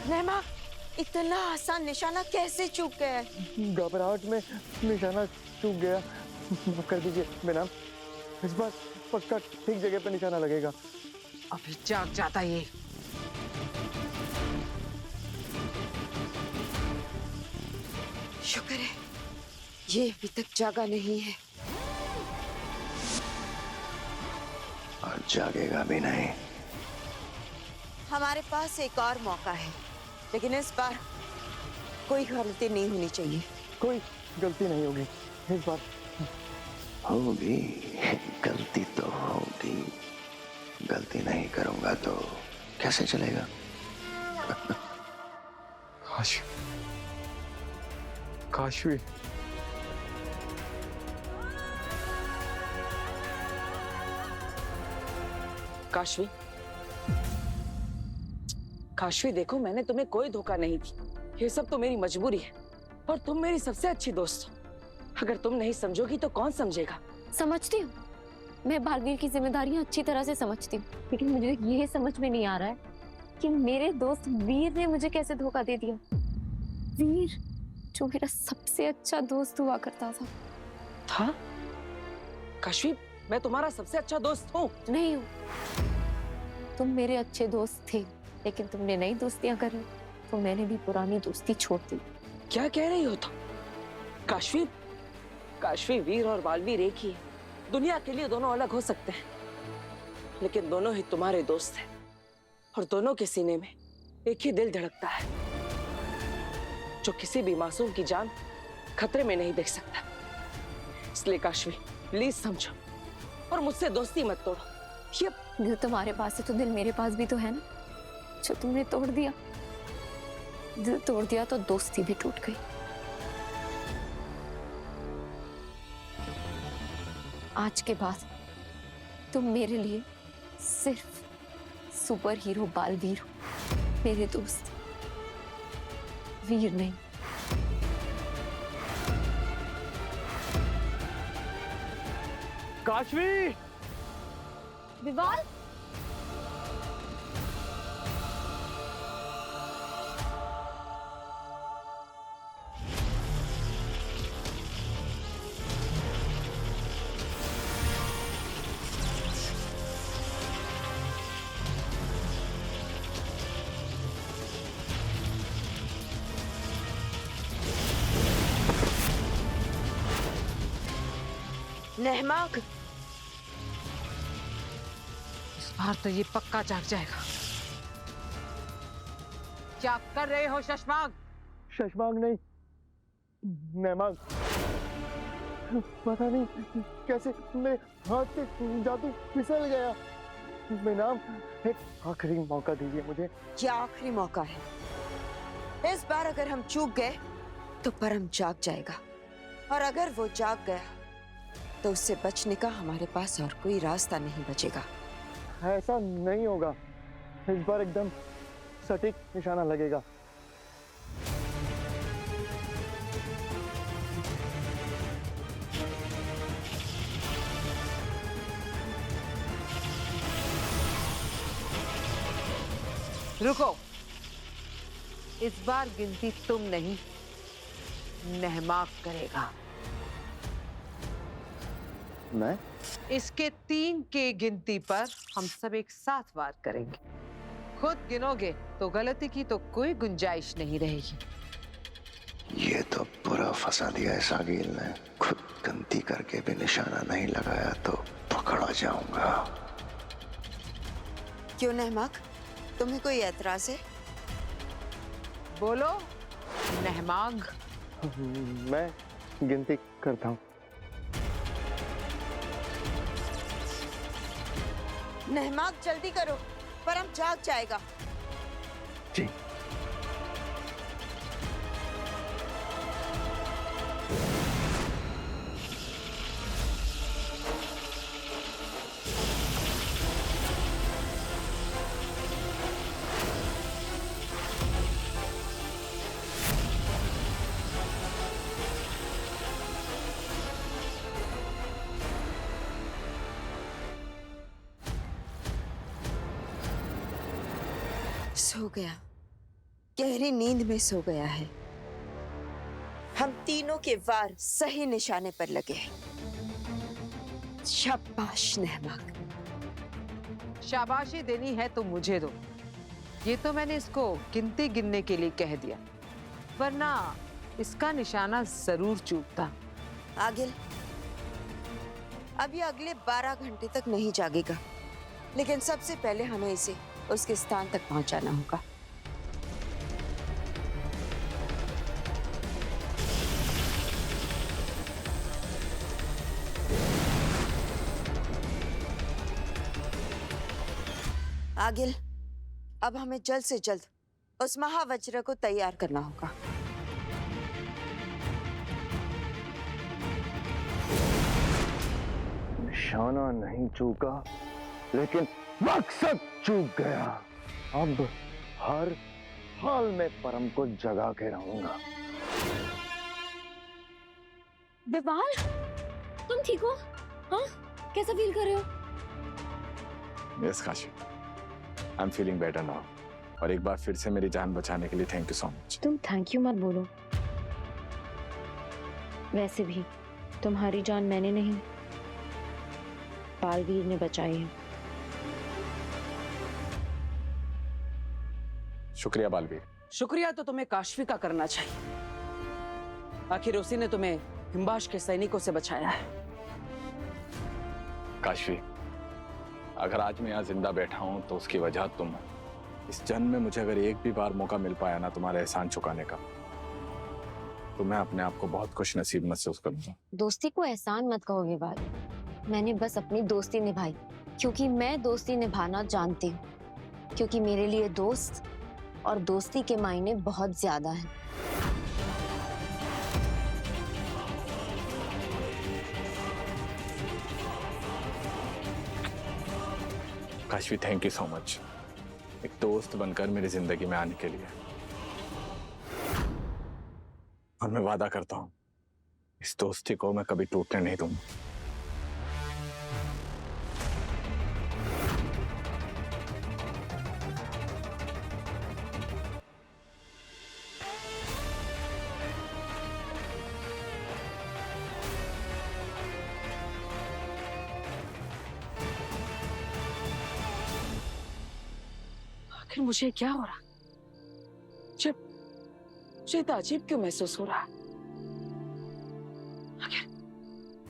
नेमा, इतना आसान निशाना कैसे चूक गया? घबराहट में निशाना चूक गया, माफ कर दीजिए मैडम। इस बार पक्का ठीक जगह पे निशाना लगेगा। अभी जाग जाता ये। शुक्र है ये अभी तक जागा नहीं है। और जागेगा भी नहीं। हमारे पास एक और मौका है, लेकिन इस बार कोई गलती नहीं होनी चाहिए। कोई गलती नहीं होगी इस बार। होगी, गलती तो होगी। गलती नहीं करूंगा तो कैसे चलेगा? काशवी, काशवी, काशवी देखो, मैंने तुम्हें कोई धोखा नहीं दी। ये सब तो मेरी मजबूरी है और तुम मेरी सबसे अच्छी दोस्त हो। अगर तुम नहीं समझोगी तो कौन समझेगा? समझती हूँ, मैं बालवीर की जिम्मेदारियां अच्छी तरह से समझती हूँ, लेकिन मुझे ये समझ में नहीं आ रहा है कि मेरे दोस्त वीर ने मुझे कैसे धोखा दे दिया। वीर जो मेरा सबसे अच्छा दोस्त हुआ करता था। काशवी, मैं तुम्हारा सबसे अच्छा दोस्त हूँ। नहीं हूँ, तुम मेरे अच्छे दोस्त थे, लेकिन तुमने नई दोस्तियां कर ली तो मैंने भी पुरानी दोस्ती छोड़ दी। क्या कह रही हो तुम? काशवी, काशवी, वीर और बालवीर एक ही है। दुनिया के लिए दोनों अलग हो सकते हैं, लेकिन दोनों ही तुम्हारे दोस्त हैं और दोनों के सीने में एक ही दिल धड़कता है, जो किसी भी मासूम की जान खतरे में नहीं देख सकता। इसलिए काशवी, प्लीज समझो और मुझसे दोस्ती मत तोड़ो। ये दिल तुम्हारे पास है तो दिल मेरे पास भी तो है ना, जो तुमने तोड़ दिया। दिल तोड़ दिया तो दोस्ती भी टूट गई। आज के बाद तुम मेरे लिए सिर्फ सुपर हीरो बालवीर हो, मेरे दोस्त, वीर नहीं। काशवी, विवाल, नेहमाग, इस बार तो ये पक्का जाग जाएगा। क्या कर रहे हो शशमाग? शशमाग नहीं, नेमाग। पता नहीं कैसे मेरे हाथ से जादू फिसल गया। मैडम, एक आखिरी मौका दीजिए मुझे। ये आखिरी मौका है। इस बार अगर हम चूक गए तो परम जाग जाएगा, और अगर वो जाग गया तो उससे बचने का हमारे पास और कोई रास्ता नहीं बचेगा। ऐसा नहीं होगा, इस बार एकदम सटीक निशाना लगेगा। रुको, इस बार गिनती तुम नहीं, नेहमाग करेगा। मैं? इसके 3 के गिनती पर हम सब एक साथ वार करेंगे। खुद गिनोगे तो गलती की तो कोई गुंजाइश नहीं रहेगी। ये तो पूरा फंसा दिया है सागिल ने। खुद गलती करके भी निशाना नहीं लगाया तो पकड़ा जाऊंगा। क्यों नेहमाग, तुम्हें कोई एतराज है? बोलो नेहमाग। मैं गिनती करता हूँ। नेहमाग जल्दी करो, परम जाग जाएगा। जी। सो गया। गहरी नींद में सो गया है। हम तीनों के वार सही निशाने पर लगे हैं। शाबाश नहमाक। शाबाशी देनी है तो मुझे दो। ये तो मैंने इसको गिनती गिनने के लिए कह दिया, वरना इसका निशाना जरूर चूकता। आगिल, अब ये अगले 12 घंटे तक नहीं जागेगा, लेकिन सबसे पहले हमें इसे उसके स्थान तक पहुंचाना होगा। आगिल, अब हमें जल्द से जल्द उस महावज्र को तैयार करना होगा। निशाना नहीं चूका, लेकिन मकसद चूक गया। अब हर हाल में परम को जगा के रहूंगा। विवाल, तुम ठीक हो? हाँ, कैसा फील कर रहे हो? Yes Kashi, I am feeling better now. और एक बार फिर से मेरी जान बचाने के लिए थैंक यू सो मच। तुम थैंक यू मत बोलो। वैसे भी तुम्हारी जान मैंने नहीं, बालवीर ने बचाई है। शुक्रिया बालवीर। शुक्रिया तो तुम्हें काशवी का करना चाहिए। आखिर उसी ने तुम्हें हिम्बाश के सैनिकों से बचाया है। काशवी, अगर आज मैं यहाँ जिंदा बैठा हूँ तो उसकी वजह तुम हो। इस जन्म में मुझे अगर एक भी बार मौका मिल पाया ना तुम्हारा एहसान चुकाने का, तो मैं अपने आप को बहुत खुश नसीब महसूस करूंगा। दोस्ती को एहसान मत कहोगे बाल। मैंने बस अपनी दोस्ती निभाई, क्योंकि मैं दोस्ती निभाना जानती हूँ। क्योंकि मेरे लिए दोस्त और दोस्ती के मायने बहुत ज्यादा हैं। Kashvi, thank you so much एक दोस्त बनकर मेरी जिंदगी में आने के लिए। और मैं वादा करता हूँ इस दोस्ती को मैं कभी टूटने नहीं दूंगा। आखिर मुझे क्या हो रहा? मुझे इतना अजीब क्यों महसूस हो रहा है?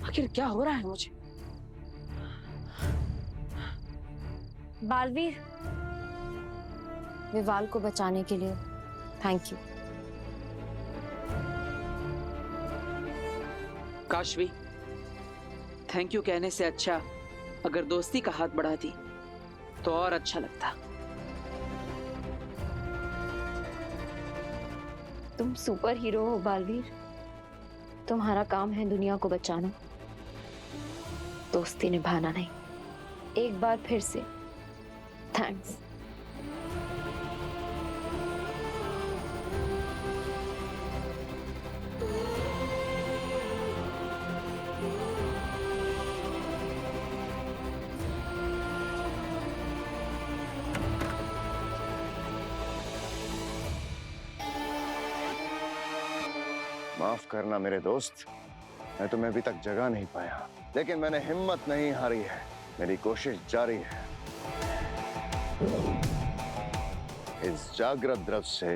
आखिर क्या हो रहा है मुझे? बालवीर, विवाल को बचाने के लिए thank you. Kashvi, thank you कहने से अच्छा अगर दोस्ती का हाथ बढ़ाती तो और अच्छा लगता। तुम सुपर हीरो हो बालवीर। तुम्हारा काम है दुनिया को बचाना, दोस्ती निभाना नहीं। एक बार फिर से थैंक्स। माफ करना मेरे दोस्त, मैं तुम्हें अभी तक जगा नहीं पाया, लेकिन मैंने हिम्मत नहीं हारी है। मेरी कोशिश जारी है। इस जागृत द्रव से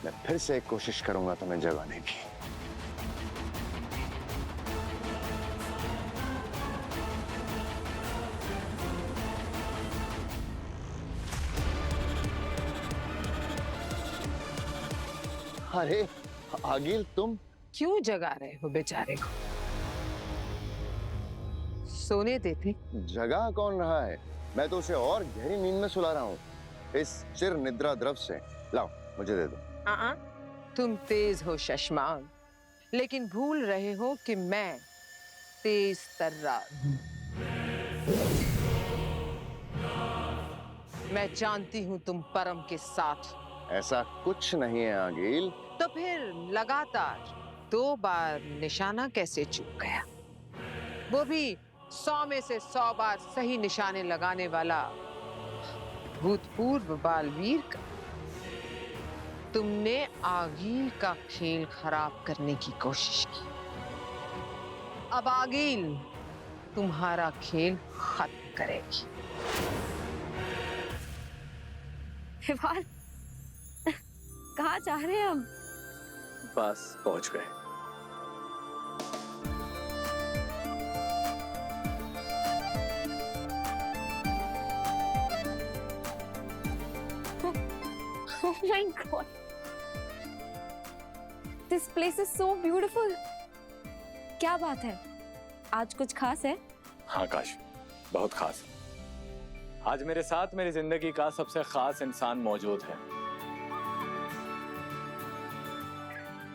मैं फिर से एक कोशिश करूंगा तुम्हें जगाने की। अरे आगिल, तुम क्यों जगा रहे हो बेचारे को? सोने देते। जगा कौन रहा है? मैं तो उसे और गहरी नींद में सुला रहा हूँ इस चिर निद्रा द्रव से। लाओ, मुझे दे दो। तुम तेज हो शशमान, लेकिन भूल रहे हो कि मैं तेज तर्रार हूं। मैं जानती हूं तुम परम के साथ। ऐसा कुछ नहीं है आगिल। तो फिर लगातार 2 बार निशाना कैसे चूक गया? वो भी 100 में से 100 बार सही निशाने लगाने वाला भूतपूर्व बालवीर का। तुमने आगिल का खेल खराब करने की कोशिश की। अब आगिल तुम्हारा खेल खत्म करेगी। विवान, कहाँ जा रहे हैं हम? बस पहुंच गए। Oh my God! This place is so beautiful. क्या बात है? आज कुछ खास है? हाँ काशवी, बहुत खास है। आज मेरे साथ मेरी जिंदगी का सबसे खास इंसान मौजूद है।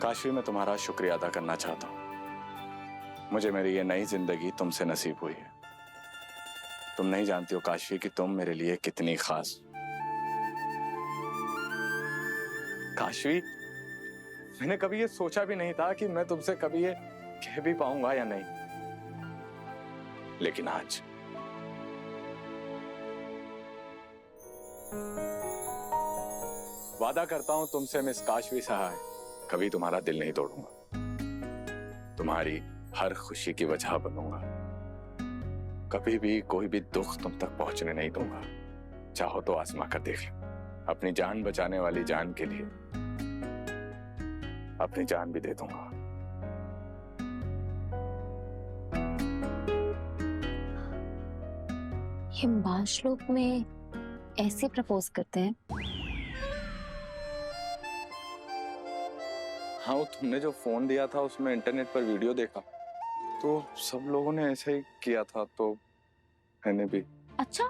काशवी, मैं तुम्हारा शुक्रिया अदा करना चाहता हूँ। मुझे मेरी ये नई जिंदगी तुमसे नसीब हुई है। तुम नहीं जानती हो काशवी कि तुम मेरे लिए कितनी खास। काशवी, मैंने कभी ये सोचा भी नहीं था कि मैं तुमसे कभी ये कह भी पाऊंगा या नहीं, लेकिन आज वादा करता हूं तुमसे मिस काशवी सहाय, कभी तुम्हारा दिल नहीं तोड़ूंगा। तुम्हारी हर खुशी की वजह बनूंगा। कभी भी कोई भी दुख तुम तक पहुंचने नहीं दूंगा। चाहो तो आजमा कर देख लो। अपनी जान बचाने वाली जान के लिए अपनी जान भी दे दूंगा। हिमबान श्लोक में ऐसे प्रपोज करते हैं? हाँ, वो तुमने जो फोन दिया था उसमें इंटरनेट पर वीडियो देखा, तो सब लोगों ने ऐसे ही किया था, तो मैंने भी। अच्छा।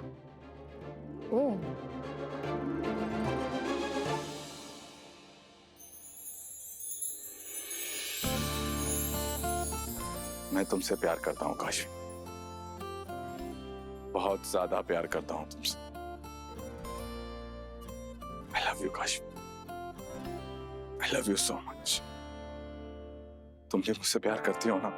ओ। मैं तुमसे प्यार करता हूँ काशवी, बहुत ज्यादा प्यार करता हूँ तुमसे। I love you Kashvi, I love you so much। तुम भी मुझसे प्यार करती हो ना?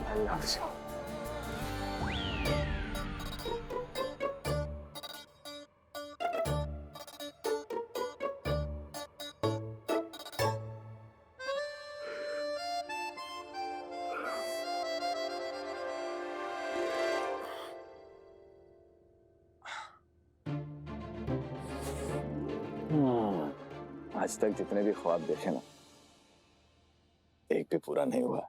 I love you। आज तक जितने भी ख्वाब देखे ना, एक भी पूरा नहीं हुआ,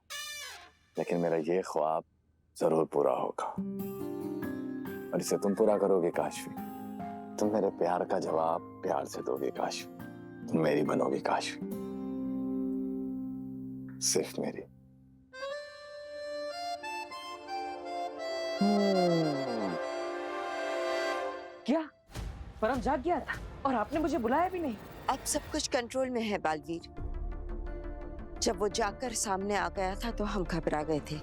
लेकिन मेरा ये ख्वाब जरूर पूरा होगा और इसे तुम पूरा करोगे काशवी। तुम मेरे प्यार का जवाब प्यार से दोगे काशवी। तुम मेरी बनोगी काशवी, सिर्फ मेरी। क्या परम जाग गया था और आपने मुझे बुलाया भी नहीं? अब सब कुछ कंट्रोल में है बालवीर। जब वो जाकर सामने आ गया था तो हम घबरा गए थे,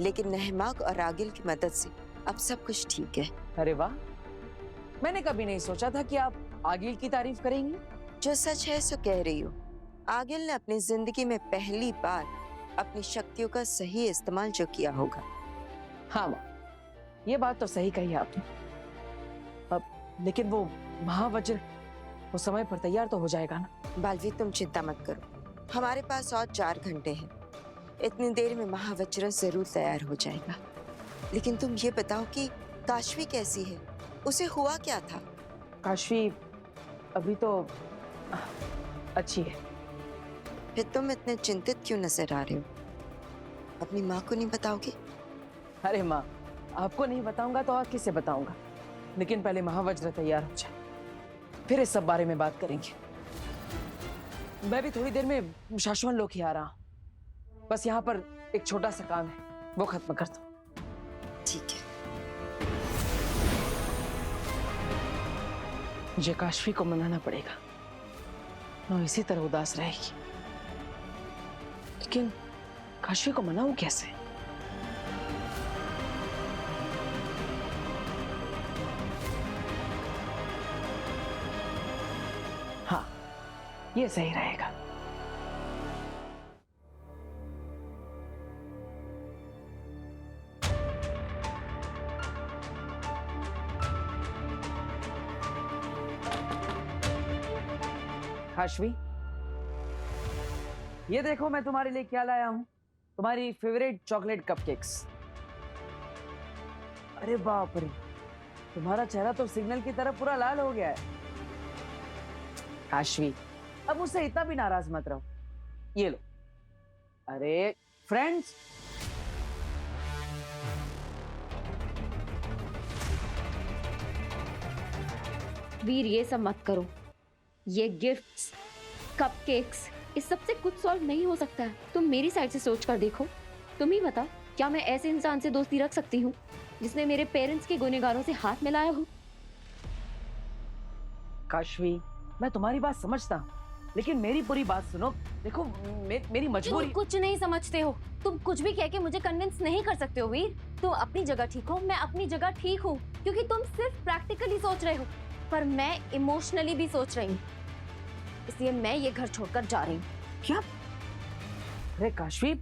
लेकिन नहमाग और आगिल की मदद से अब सब कुछ ठीक है। अरे वाह, मैंने कभी नहीं सोचा था कि आप आगिल की तारीफ करेंगी। जो सच है सो कह रही हूँ। आगिल ने अपनी जिंदगी में पहली बार अपनी शक्तियों का सही इस्तेमाल जो किया होगा। हाँ माँ, ये बात तो सही कही आपने। अब लेकिन वो महावज्र वो समय पर तैयार तो हो जाएगा ना? बालवीर, तुम चिंता मत करो, हमारे पास और 4 घंटे हैं। इतनी देर में महावज्र जरूर तैयार हो जाएगा। लेकिन तुम ये बताओ कि काशवी कैसी है? उसे हुआ क्या था? काशवी अभी तो अच्छी है। फिर तुम इतने चिंतित क्यों नजर आ रहे हो? अपनी माँ को नहीं बताओगे? अरे माँ, आपको नहीं बताऊंगा तो और किसे बताऊंगा? लेकिन पहले महावज्र तैयार हो जाए, फिर इस सब बारे में बात करेंगे। मैं भी थोड़ी देर में शाश्वन लोक ही आ रहा हूं। बस यहाँ पर एक छोटा सा काम है, वो खत्म कर दो। ठीक है। मुझे काशवी को मनाना पड़ेगा, वो इसी तरह उदास रहेगी। लेकिन काशवी को मनाऊं कैसे? ये सही रहेगा। काशवी, ये देखो मैं तुम्हारे लिए क्या लाया हूं, तुम्हारी फेवरेट चॉकलेट कपकेक्स। अरे बाप रे, तुम्हारा चेहरा तो सिग्नल की तरह पूरा लाल हो गया है। काशवी, अब मुझसे इतना भी नाराज मत रहो। ये लो। अरे फ्रेंड्स, वीर ये सब मत करो। ये गिफ्ट्स, कपकेक्स, इस सब से कुछ सॉल्व नहीं हो सकता है। तुम मेरी साइड से सोच कर देखो। तुम ही बताओ, क्या मैं ऐसे इंसान से दोस्ती रख सकती हूँ जिसने मेरे पेरेंट्स के गुनहगारों से हाथ मिलाया हो? काशवी, मैं तुम्हारी बात समझता हूँ, लेकिन मेरी पूरी बात सुनो। देखो मेरी मजबूरी। तुम कुछ नहीं समझते हो। तुम कुछ भी कह के मुझे कन्विंस नहीं कर सकते हो वीर। तुम अपनी जगह ठीक हो, मैं अपनी जगह ठीक हूँ, क्योंकि तुम सिर्फ प्रैक्टिकली सोच रहे हो, पर मैं इमोशनली भी सोच रही हूँ। इसलिए मैं ये घर छोड़कर जा रही हूँ। क्या? अरे काशवी,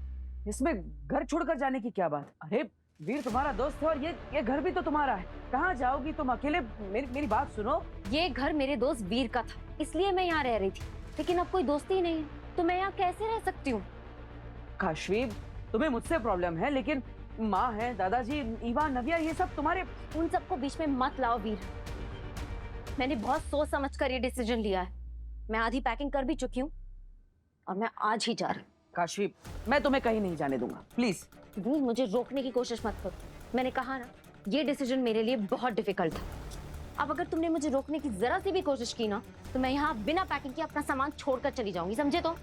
इसमें घर छोड़कर जाने की क्या बात? अरे वीर तुम्हारा दोस्त है और ये घर भी तो तुम्हारा है। कहाँ जाओगी तुम अकेले? मेरी बात सुनो। ये घर मेरे दोस्त वीर का था, इसलिए मैं यहाँ रह रही थी, लेकिन अब कोई दोस्ती ही नहीं है, तो मैं यहाँ कैसे रह सकती हूँ? काशवी, तुम्हें मुझसे प्रॉब्लम है, लेकिन माँ है, दादाजी, ईवा, नव्या, ये सब तुम्हारे। उन सबको बीच में मत लाओ वीर। मैंने बहुत सोच समझ कर ये डिसीजन लिया है। मैं आधी पैकिंग कर भी चुकी हूँ और मैं आज ही जा रही हूँ। काशवी, मैं तुम्हें कहीं नहीं जाने दूंगा, प्लीज। वीर, मुझे रोकने की कोशिश मत करो। मैंने कहा ना, ये डिसीजन मेरे लिए बहुत डिफिकल्ट था। अब अगर तुमने मुझे रोकने की जरा सी भी कोशिश की ना, तो मैं यहाँ बिना पैकिंग के अपना सामान छोड़कर चली जाऊंगी, समझे? तो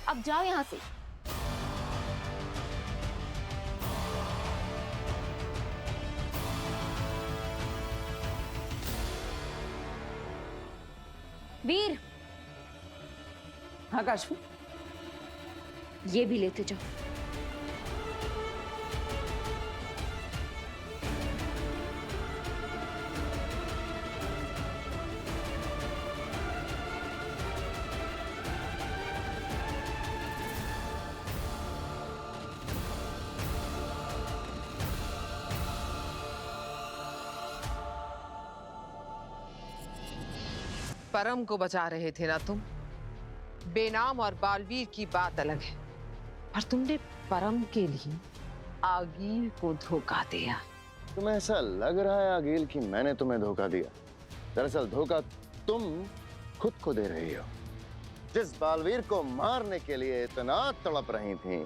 अब जाओ यहाँ से। वीर, हाँ काशवी, ये भी लेते जाओ। परम को बचा रहे थे ना तुम? बेनाम और बालवीर की बात अलग है, पर तुमने परम के लिए आगील को धोखा दिया। तुम्हें ऐसा लग रहा है आगिल कि मैंने तुम्हें धोखा दिया? दरअसल धोखा तुम खुद को दे रही हो। जिस बालवीर को मारने के लिए इतना तड़प रही थी,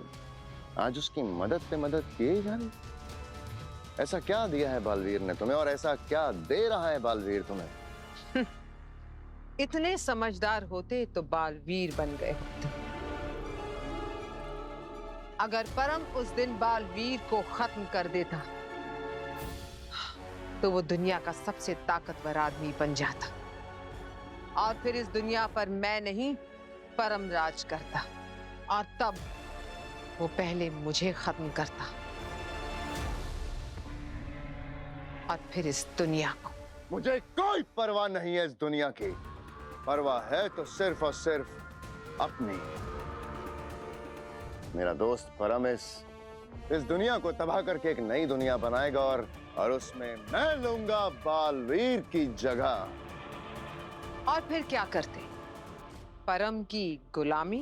आज उसकी मदद पे मदद किए जा रही। ऐसा क्या दिया है बालवीर ने तुम्हें, और ऐसा क्या दे रहा है बालवीर तुम्हें? इतने समझदार होते तो बालवीर बन गए होते। अगर परम उस दिन बालवीर को खत्म कर देता, तो वो दुनिया का सबसे ताकतवर आदमी बन जाता, और फिर इस दुनिया पर मैं नहीं, परम राज करता, और तब वो पहले मुझे खत्म करता और फिर इस दुनिया को। मुझे कोई परवाह नहीं है इस दुनिया की। परवाह है तो सिर्फ और सिर्फ अपनी। मेरा दोस्त परम इस दुनिया को तबाह करके एक नई दुनिया बनाएगा, और उसमें मैं लूंगा बालवीर की जगह। और फिर क्या करते? परम की गुलामी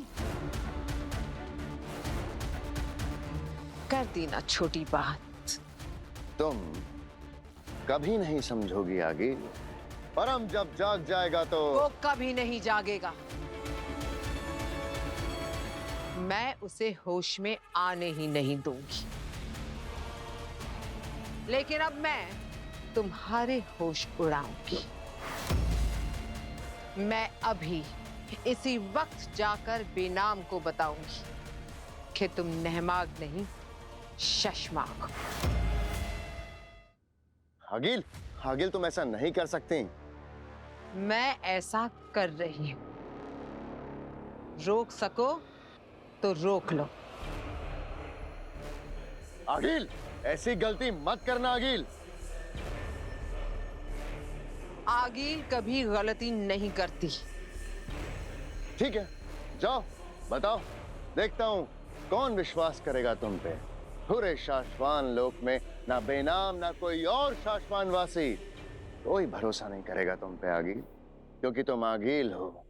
कर दी ना छोटी बात। तुम कभी नहीं समझोगी आगे। परम जब जाग जाएगा तो वो कभी नहीं जागेगा। मैं उसे होश में आने ही नहीं दूंगी। लेकिन अब मैं तुम्हारे होश उड़ाऊंगी। मैं अभी इसी वक्त जाकर बेनाम को बताऊंगी कि तुम नहमाग नहीं, शशमाग हो। आगिल, आगिल तुम ऐसा नहीं कर सकती। मैं ऐसा कर रही हूं। रोक सको तो रोक लो। आगिल, ऐसी गलती मत करना आगिल। आगिल कभी गलती नहीं करती। ठीक है, जाओ बताओ, देखता हूं कौन विश्वास करेगा तुम पे। पूरे शाश्वान लोक में ना बेनाम ना कोई और शाश्वान वासी कोई भरोसा नहीं करेगा तुम पे आगिल, क्योंकि तुम आगिल हो।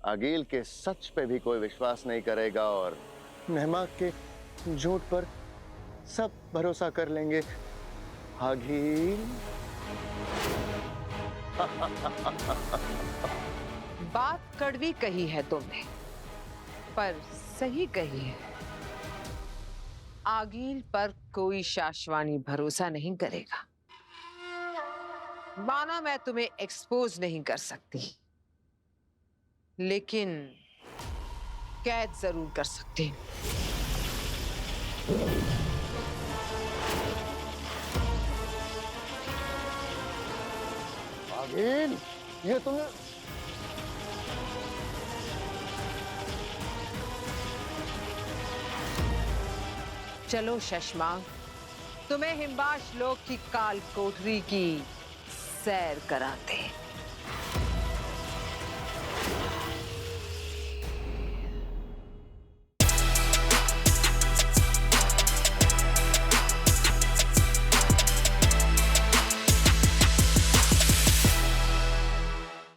आगिल के सच पे भी कोई विश्वास नहीं करेगा और मेहमाक के झूठ पर सब भरोसा कर लेंगे। आगिल बात कड़वी कही है तुमने, पर सही कही है। आगिल पर कोई शाश्वानी भरोसा नहीं करेगा। माना मैं तुम्हें एक्सपोज नहीं कर सकती, लेकिन कैद जरूर कर सकती हूँ। आगिल, ये तुमने चलो शशमांक, तुम्हें हिम्बाश लोक की काल कोठरी की सैर कराते हैं।